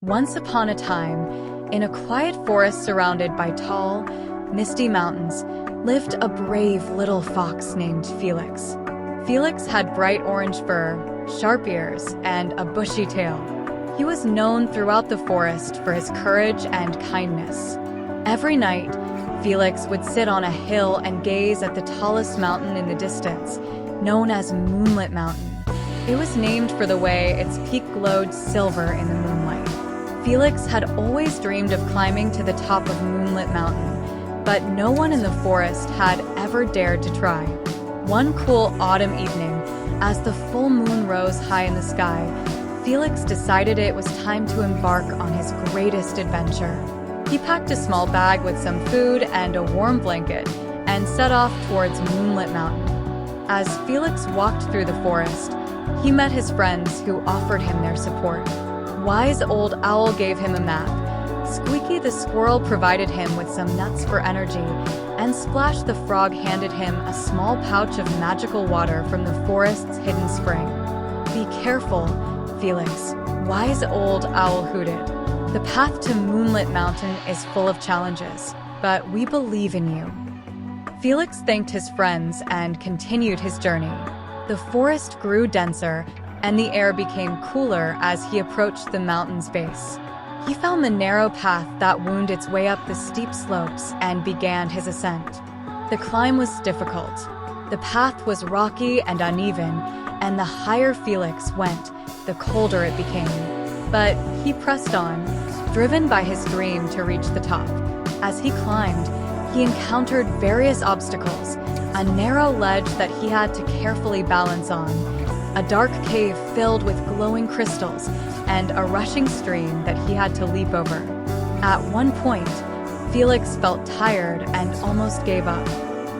Once upon a time, in a quiet forest surrounded by tall, misty mountains, lived a brave little fox named Felix. Felix had bright orange fur, sharp ears, and a bushy tail. He was known throughout the forest for his courage and kindness. Every night, Felix would sit on a hill and gaze at the tallest mountain in the distance, known as Moonlit Mountain. It was named for the way its peak glowed silver in the moonlight. Felix had always dreamed of climbing to the top of Moonlit Mountain, but no one in the forest had ever dared to try. One cool autumn evening, as the full moon rose high in the sky, Felix decided it was time to embark on his greatest adventure. He packed a small bag with some food and a warm blanket and set off towards Moonlit Mountain. As Felix walked through the forest, he met his friends who offered him their support. Wise Old Owl gave him a map, Squeaky the Squirrel provided him with some nuts for energy, and Splash the Frog handed him a small pouch of magical water from the forest's hidden spring. "Be careful, Felix," Wise Old Owl hooted. "The path to Moonlit Mountain is full of challenges, but we believe in you." Felix thanked his friends and continued his journey. The forest grew denser, and the air became cooler as he approached the mountain's base. He found the narrow path that wound its way up the steep slopes and began his ascent. The climb was difficult. The path was rocky and uneven, and the higher Felix went, the colder it became. But he pressed on, driven by his dream to reach the top. As he climbed, he encountered various obstacles, a narrow ledge that he had to carefully balance on, a dark cave filled with glowing crystals, and a rushing stream that he had to leap over. At one point, Felix felt tired and almost gave up.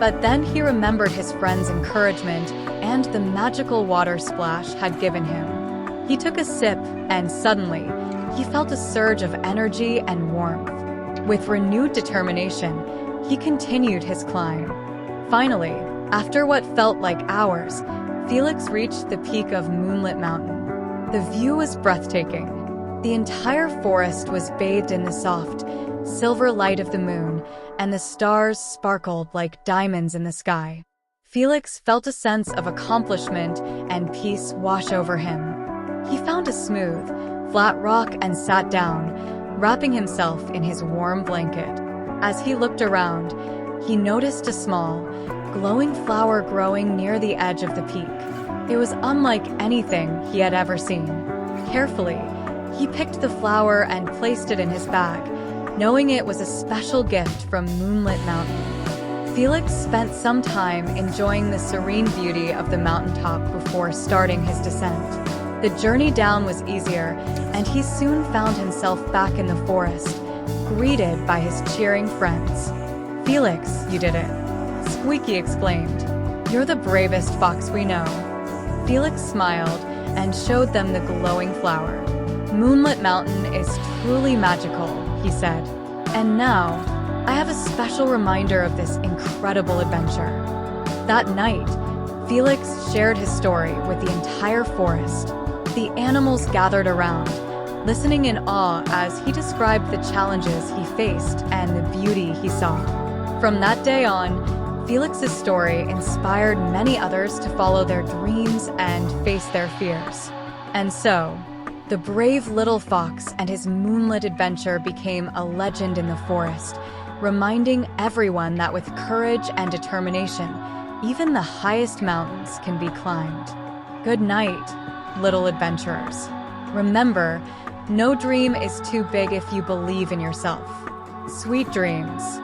But then he remembered his friend's encouragement and the magical water Splash had given him. He took a sip, and suddenly, he felt a surge of energy and warmth. With renewed determination, he continued his climb. Finally, after what felt like hours, Felix reached the peak of Moonlit Mountain. The view was breathtaking. The entire forest was bathed in the soft, silver light of the moon, and the stars sparkled like diamonds in the sky. Felix felt a sense of accomplishment and peace wash over him. He found a smooth, flat rock and sat down, wrapping himself in his warm blanket. As he looked around, he noticed a small, glowing flower growing near the edge of the peak. It was unlike anything he had ever seen. Carefully, he picked the flower and placed it in his bag, knowing it was a special gift from Moonlit Mountain. Felix spent some time enjoying the serene beauty of the mountaintop before starting his descent. The journey down was easier, and he soon found himself back in the forest, greeted by his cheering friends. "Felix, you did it," Squeaky exclaimed. "You're the bravest fox we know." Felix smiled and showed them the glowing flower. "Moonlit Mountain is truly magical," he said. "And now, I have a special reminder of this incredible adventure." That night, Felix shared his story with the entire forest. The animals gathered around, listening in awe as he described the challenges he faced and the beauty he saw. From that day on, Felix's story inspired many others to follow their dreams and face their fears. And so, the brave little fox and his moonlit adventure became a legend in the forest, reminding everyone that with courage and determination, even the highest mountains can be climbed. Good night, little adventurers. Remember, no dream is too big if you believe in yourself. Sweet dreams.